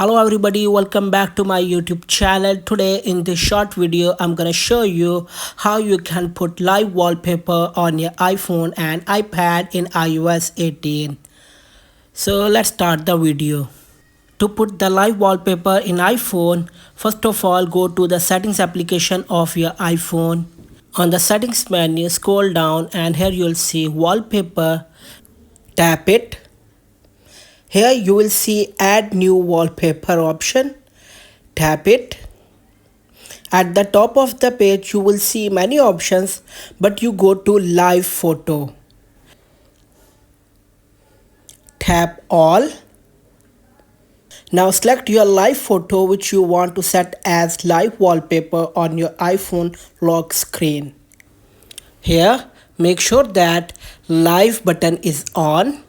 Hello everybody, welcome back to my YouTube channel. Today in this short video I'm gonna show you how you can put live wallpaper on your iPhone and iPad in iOS 18. So let's start the video. To put the live wallpaper in iPhone, first of all go to the settings application of your iPhone. On the settings menu, scroll down and here you'll see wallpaper. Tap it. Here you will see add new wallpaper option. Tap it. At the top of the page you will see many options, but you go to live photo. Tap all. Now select your live photo which you want to set as live wallpaper on your iPhone lock screen. Here make sure that live button is on.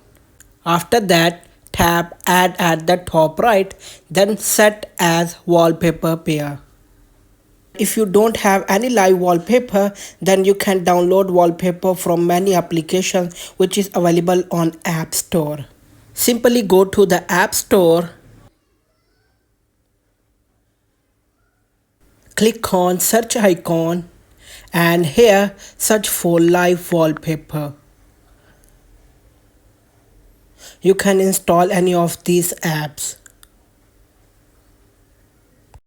After that tap add at the top right, then set as wallpaper pair. If you don't have any live wallpaper, then you can download wallpaper from many applications which is available on App Store. Simply go to the App Store, click on search icon and here search for live wallpaper. You can install any of these apps.